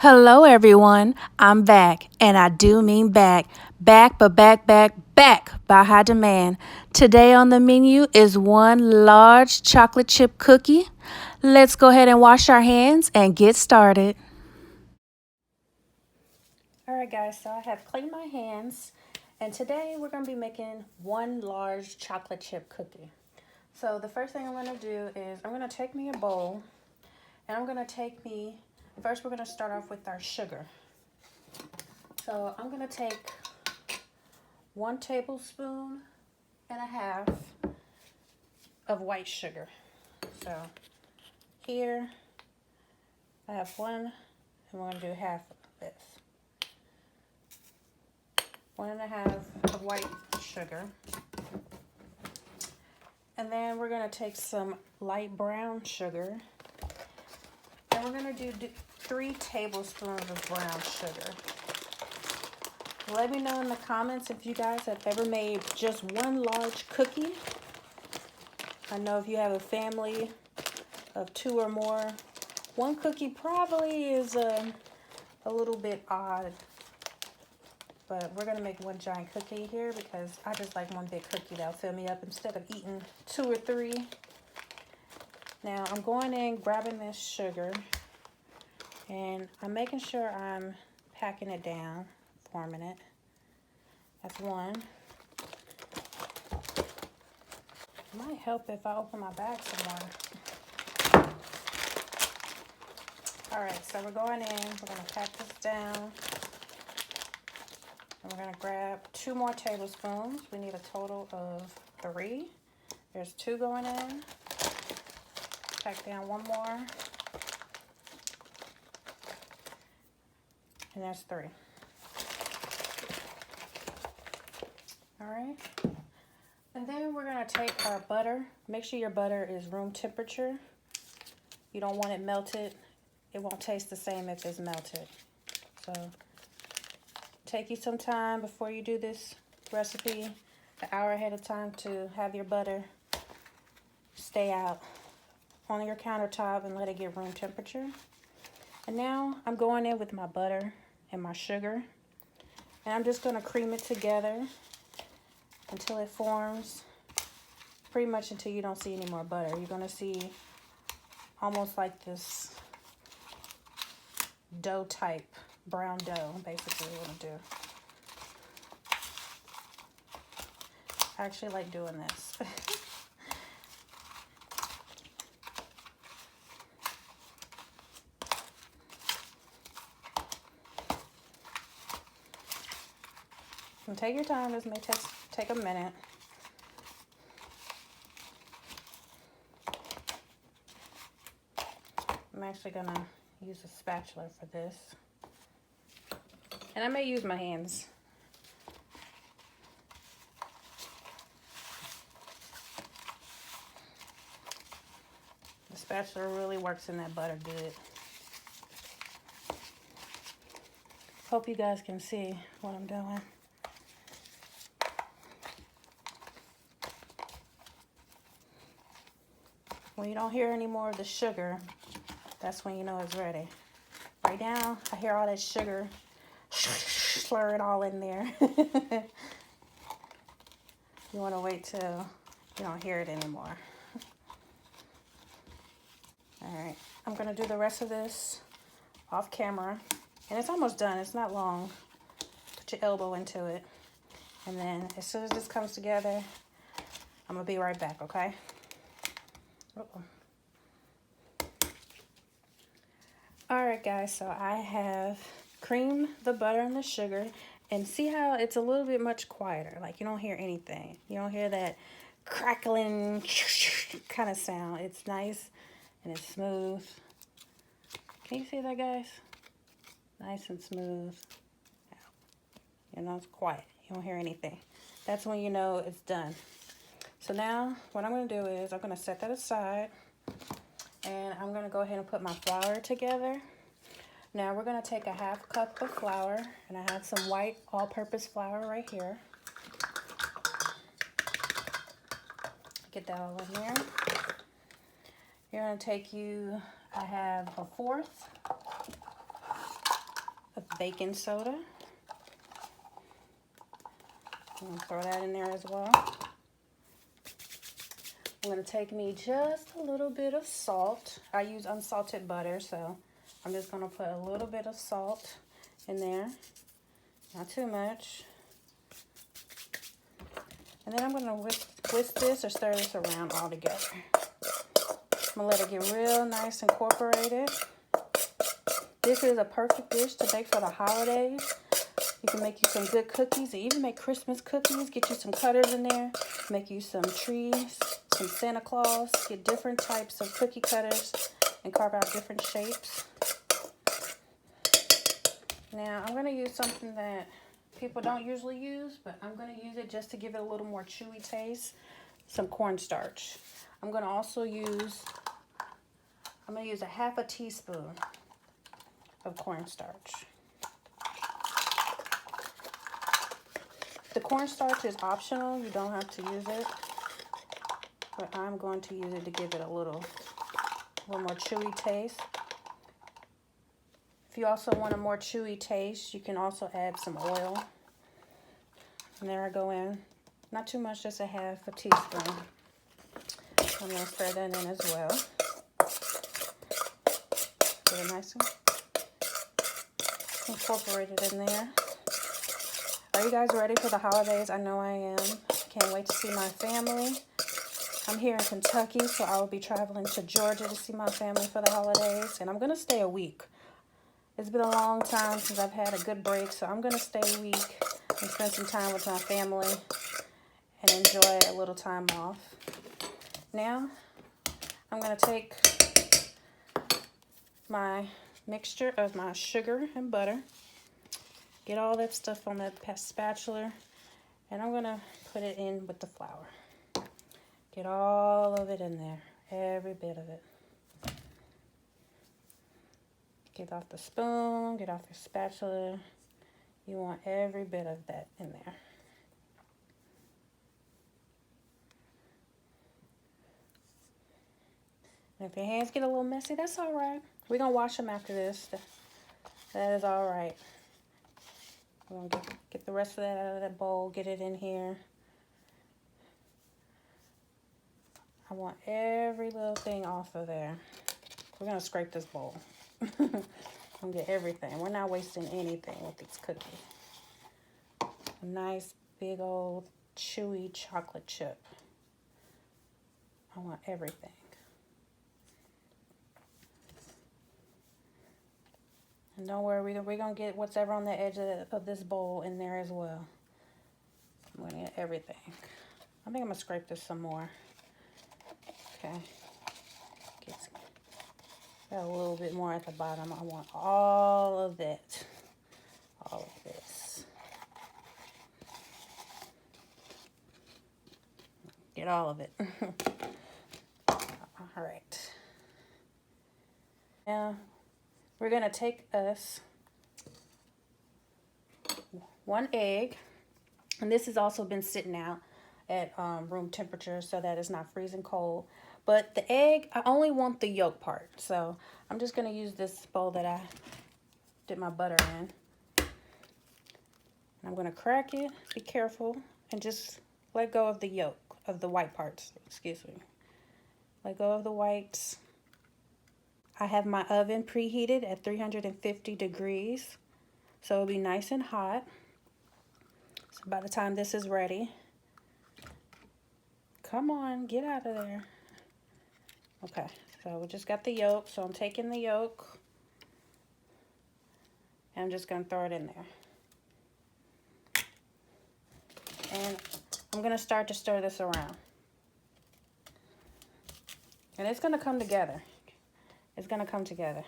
Hello, everyone. I'm back, and I do mean back. Back, but back by high demand. Today on the menu is one large chocolate chip cookie. Let's go ahead and wash our hands and get started. All right, guys, so I have cleaned my hands, and today we're going to be making one large chocolate chip cookie. So the first thing I'm going to do is I'm going to take me a bowl, and I'm going to take me, first we're going to start off with our sugar. So I'm going to take 1 tablespoon and a half of white sugar. So here I have 1, and we're going to do half of this. 1.5 of white sugar. And then we're going to take some light brown sugar. And we're going to do 3 tablespoons of brown sugar. Let me know in the comments if you guys have ever made just one large cookie. I know if you have a family of 2 or more, one cookie probably is a little bit odd. But we're going to make one giant cookie here because I just like one big cookie that'll fill me up instead of eating 2 or 3. Now I'm going in, grabbing this sugar, and I'm making sure I'm packing it down, forming it. That's 1. It might help if I open my bag some more. Alright, so we're going in, we're going to pack this down. And we're going to grab 2 more tablespoons. We need a total of 3. There's 2 going in. Pack down 1 more. And there's 3. Alright. And then we're going to take our butter. Make sure your butter is room temperature. You don't want it melted. It won't taste the same if it's melted. So take you some time before you do this recipe, an hour ahead of time, to have your butter stay out on your countertop and let it get room temperature. And now I'm going in with my butter and my sugar, and I'm just going to cream it together until it forms, pretty much until you don't see any more butter. You're going to see almost like this dough type, brown dough, basically what I'm doing. I actually like doing this. And take your time, this may take a minute. I'm actually gonna use a spatula for this. And I may use my hands. The spatula really works in that butter good. Hope you guys can see what I'm doing. When you don't hear any more of the sugar, that's when you know it's ready. Right now, I hear all that sugar slurring all in there. You want to wait till you don't hear it anymore. Alright, I'm going to do the rest of this off camera. And it's almost done. It's not long. Put your elbow into it. And then as soon as this comes together, I'm going to be right back, okay? Alright guys, so I have creamed the butter and the sugar, and see how it's a little bit much quieter. Like you don't hear anything. You don't hear that crackling kind of sound. It's nice and it's smooth. Can you see that, guys? Nice and smooth. You know, it's quiet. You don't hear anything. That's when you know it's done. So now what I'm going to do is I'm going to set that aside, and I'm going to go ahead and put my flour together. Now we're going to take a 1/2 cup of flour, and I have some white all-purpose flour right here. Get that all in there. You're going to take I have a 1/4 baking soda. I'm going to throw that in there as well. I'm going to take me just a little bit of salt. I use unsalted butter, so I'm just going to put a little bit of salt in there. Not too much. And then I'm going to whisk this or stir this around all together. I'm going to let it get real nice incorporated. This is a perfect dish to bake for the holidays. You can make you some good cookies, and even make Christmas cookies. Get you some cutters in there. Make you some trees, some Santa Claus. Get different types of cookie cutters and carve out different shapes. Now, I'm going to use something that people don't usually use, but I'm going to use it just to give it a little more chewy taste. Some cornstarch. I'm going to also use, a 1/2 teaspoon of cornstarch. The cornstarch is optional. You don't have to use it, but I'm going to use it to give it a little more chewy taste. If you also want a more chewy taste, you can also add some oil. And there I go in. Not too much, just 1/2 teaspoon. I'm going to stir that in as well. Get it nice and incorporated in there. Are you guys ready for the holidays? I know I am. Can't wait to see my family. I'm here in Kentucky, so I will be traveling to Georgia to see my family for the holidays. And I'm going to stay a week. It's been a long time since I've had a good break, so I'm going to stay a week and spend some time with my family and enjoy a little time off. Now, I'm going to take my mixture of my sugar and butter, get all that stuff on that spatula, and I'm going to put it in with the flour. Get all of it in there, every bit of it. Get off the spoon, get off your spatula. You want every bit of that in there. And if your hands get a little messy, that's all right. We're going to wash them after this. That is all right. We're going to get the rest of that out of that bowl, get it in here. I want every little thing off of there. We're going to scrape this bowl. I'm going to get everything. We're not wasting anything with these cookies. A nice big old chewy chocolate chip. I want everything. And don't worry, we're going to get whatever on the edge of this bowl in there as well. I'm going to get everything. I think I'm going to scrape this some more. Okay. Got a little bit more at the bottom. I want all of that. All of this. Get all of it. All right. Now, we're going to take us 1 egg. And this has also been sitting out at room temperature so that it's not freezing cold. But the egg, I only want the yolk part. So I'm just going to use this bowl that I did my butter in. And I'm going to crack it. Be careful. And just let go of the yolk, of the white parts. Excuse me. Let go of the whites. I have my oven preheated at 350 degrees. So it'll be nice and hot. So by the time this is ready. Come on, get out of there. Okay, so we just got the yolk, so I'm taking the yolk and I'm just going to throw it in there. And I'm going to start to stir this around. And it's going to come together. It's going to come together.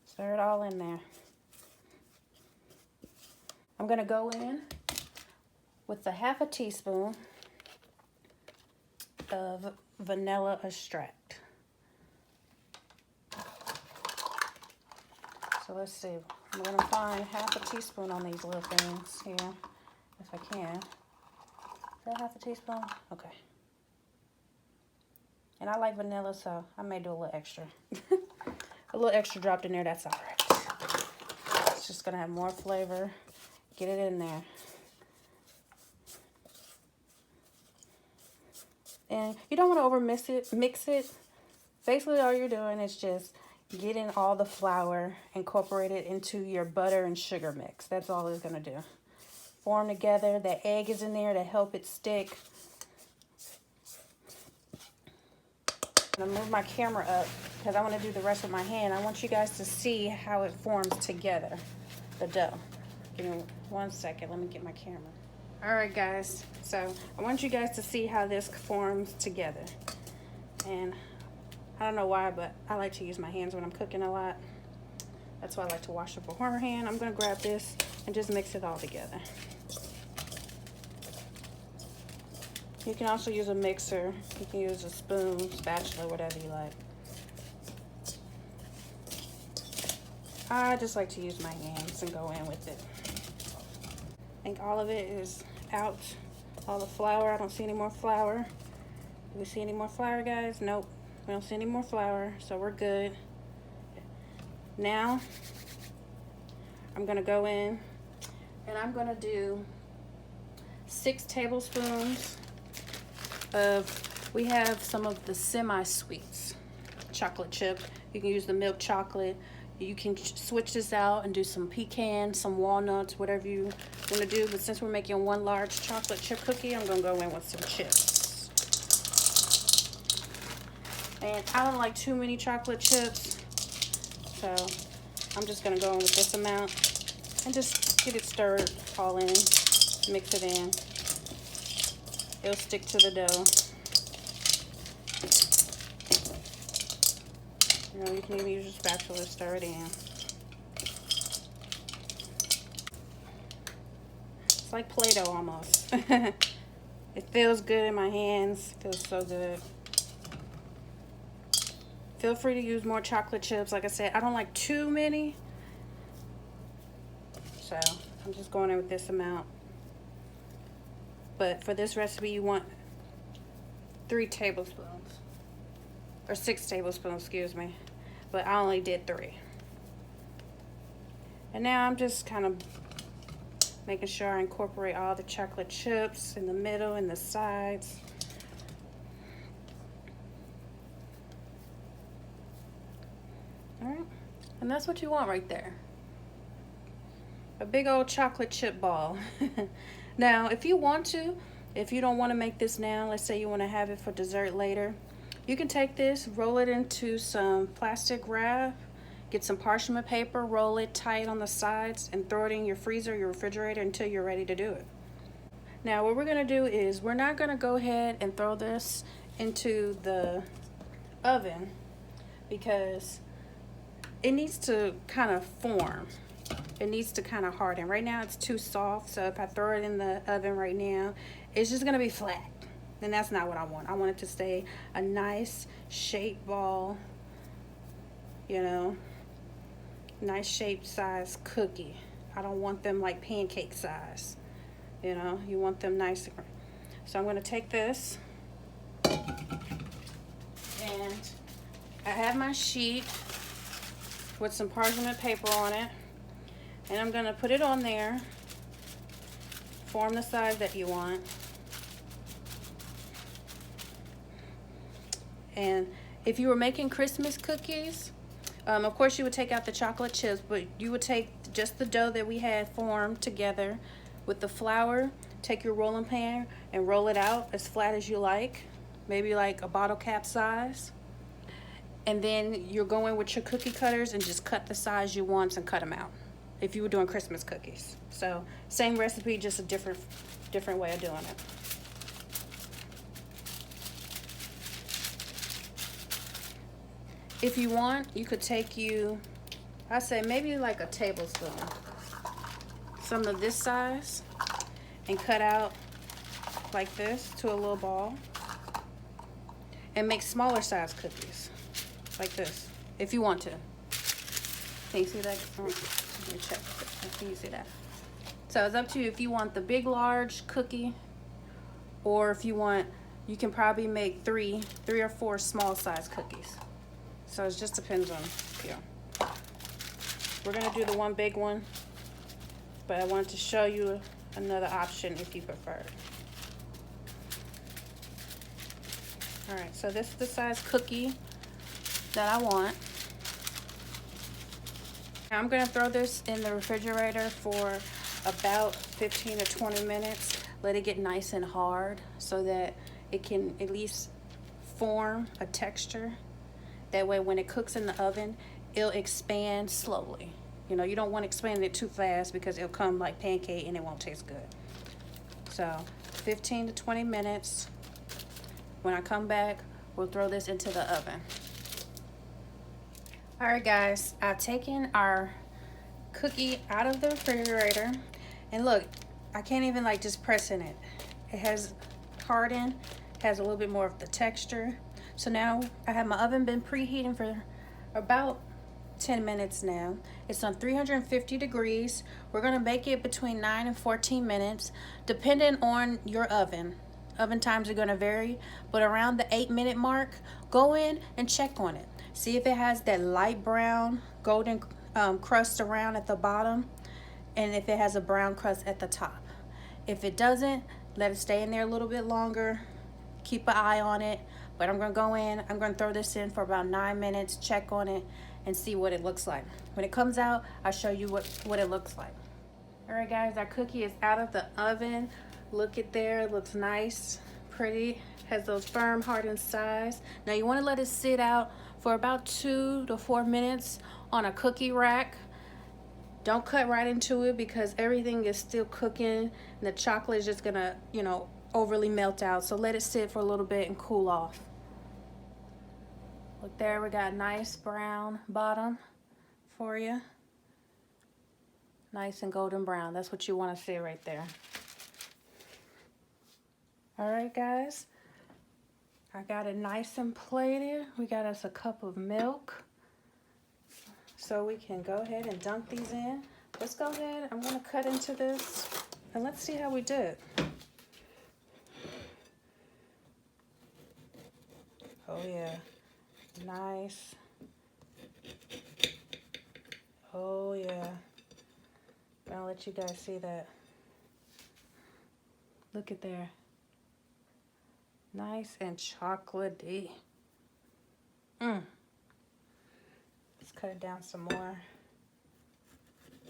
Stir it all in there. I'm going to go in with the 1/2 teaspoon of vanilla extract. So let's see. I'm going to find 1/2 teaspoon on these little things here, if I can. Is that 1/2 teaspoon? Okay. And I like vanilla, so I may do a little extra. A little extra dropped in there, that's all right. just gonna have more flavor. Get it in there. And you don't want to over mix it. Basically all you're doing is just getting all the flour incorporated into your butter and sugar mix. That's all it's gonna do. Form together. The egg is in there to help it stick. I'm gonna move my camera up because I want to do the rest with my hand. I want you guys to see how it forms together, the dough. Give me 1 second. Let me get my camera. All right, guys. So I want you guys to see how this forms together. And I don't know why, but I like to use my hands when I'm cooking a lot. That's why I like to wash up beforehand. I'm gonna grab this and just mix it all together. You can also use a mixer. You can use a spoon, spatula, whatever you like. I just like to use my hands and go in with it. I think all of it is out. All the flour. I don't see any more flour. Do we see any more flour, guys? Nope. We don't see any more flour, so we're good. Now, I'm gonna go in and I'm gonna do 6 tablespoons of, we have some of the semi-sweets chocolate chip. You can use the milk chocolate. You can switch this out and do some pecans, some walnuts, whatever you want to do. But since we're making 1 large chocolate chip cookie, I'm gonna go in with some chips. And I don't like too many chocolate chips, so I'm just gonna go in with this amount and just get it stirred all in, mix it in. It'll stick to the dough. You know, you can even use your spatula to stir it in. It's like Play-Doh almost. It feels good in my hands. It feels so good. Feel free to use more chocolate chips. Like I said, I don't like too many. So I'm just going in with this amount. But for this recipe, you want 3 tablespoons. Or 6 tablespoons, excuse me. But I only did 3. And now I'm just kind of making sure I incorporate all the chocolate chips in the middle and the sides. All right, and that's what you want right there. A big old chocolate chip ball. Now, if you want to, if you don't want to make this now, let's say you want to have it for dessert later, you can take this, roll it into some plastic wrap, get some parchment paper, roll it tight on the sides, and throw it in your freezer, your refrigerator until you're ready to do it. Now, what we're going to do is we're not going to go ahead and throw this into the oven because it needs to kind of form. It needs to kind of harden. Right now it's too soft, so if I throw it in the oven right now, it's just gonna be flat. And that's not what I want. I want it to stay a nice shaped ball, you know, nice shaped size cookie. I don't want them like pancake size, you know, you want them nice. So I'm gonna take this and I have my sheet with some parchment paper on it. And I'm gonna put it on there, form the size that you want. And if you were making Christmas cookies, of course you would take out the chocolate chips, but you would take just the dough that we had formed together with the flour, take your rolling pan and roll it out as flat as you like, maybe like a bottle cap size. And then you're going with your cookie cutters and just cut the size you want and cut them out. If you were doing Christmas cookies. So same recipe, just a different way of doing it. If you want, you could take I say maybe like a tablespoon, some of this size, and cut out like this to a little ball, and make smaller size cookies like this, if you want to. Can you see that? Let me check. Can you see that? So it's up to you if you want the big, large cookie, or if you want, you can probably make 3 or 4 small size cookies. So it just depends on you. We're gonna do the one big one. but I wanted to show you another option if you prefer. All right, so this is the size cookie that I want. I'm gonna throw this in the refrigerator for about 15 to 20 minutes. Let it get nice and hard so that it can at least form a texture. That way when it cooks in the oven, it'll expand slowly. You know, you don't want to expand it too fast because it'll come like pancake and it won't taste good. So 15 to 20 minutes. When I come back, we'll throw this into the oven. All right, guys, I've taken our cookie out of the refrigerator, and look, I can't even like just press in it. It has hardened, has a little bit more of the texture. So now I have my oven been preheating for about 10 minutes now. It's on 350 degrees. We're gonna bake it between 9 and 14 minutes, depending on your oven. Oven times are gonna vary, but around the 8-minute mark, go in and check on it. See if it has that light brown golden crust around at the bottom, and if it has a brown crust at the top. If it doesn't, let it stay in there a little bit longer. Keep an eye on it. But I'm gonna go in, I'm gonna throw this in for about 9 minutes, check on it, and see what it looks like. When it comes out, I'll show you what it looks like. All right, guys, our cookie is out of the oven. Look at there, it looks nice, pretty, has those firm hardened sides. Now you wanna let it sit out for about 2 to 4 minutes on a cookie rack. Don't cut right into it because everything is still cooking and the chocolate is just gonna, you know, overly melt out. So let it sit for a little bit and cool off. Look there, we got nice brown bottom for you. Nice and golden brown. That's what you want to see right there. All right, guys. I got it nice and plated. We got us a cup of milk. So we can go ahead and dunk these in. Let's go ahead. I'm going to cut into this and let's see how we did. Oh, yeah. Nice. Oh, yeah. I'll let you guys see that. Look at there. Nice and chocolatey. Let's cut it down some more.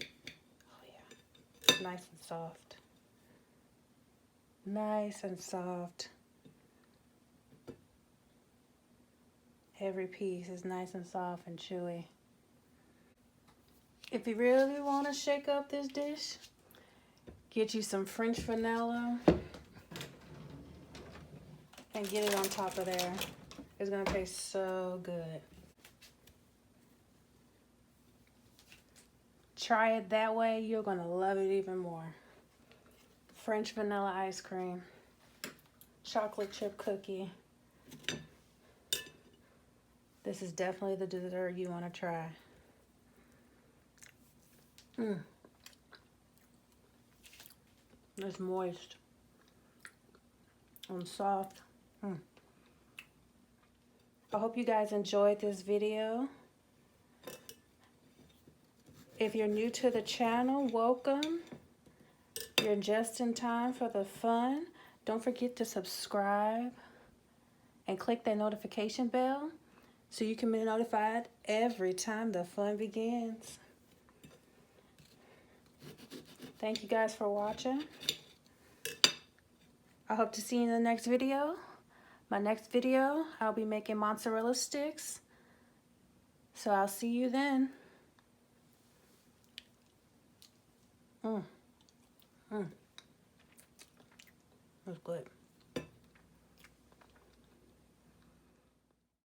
Oh, yeah. Nice and soft. Nice and soft. Every piece is nice and soft and chewy. If you really want to shake up this dish, get you some French vanilla and get it on top of there. It's going to taste so good. Try it that way, you're going to love it even more. French vanilla ice cream, chocolate chip cookie. This is definitely the dessert you want to try. It's moist and soft. I hope you guys enjoyed this video. If you're new to the channel, welcome. You're just in time for the fun. Don't forget to subscribe and click that notification bell so you can be notified every time the fun begins. Thank you guys for watching. I hope to see you in the next video. My next video, I'll be making mozzarella sticks. So I'll see you then. That's good.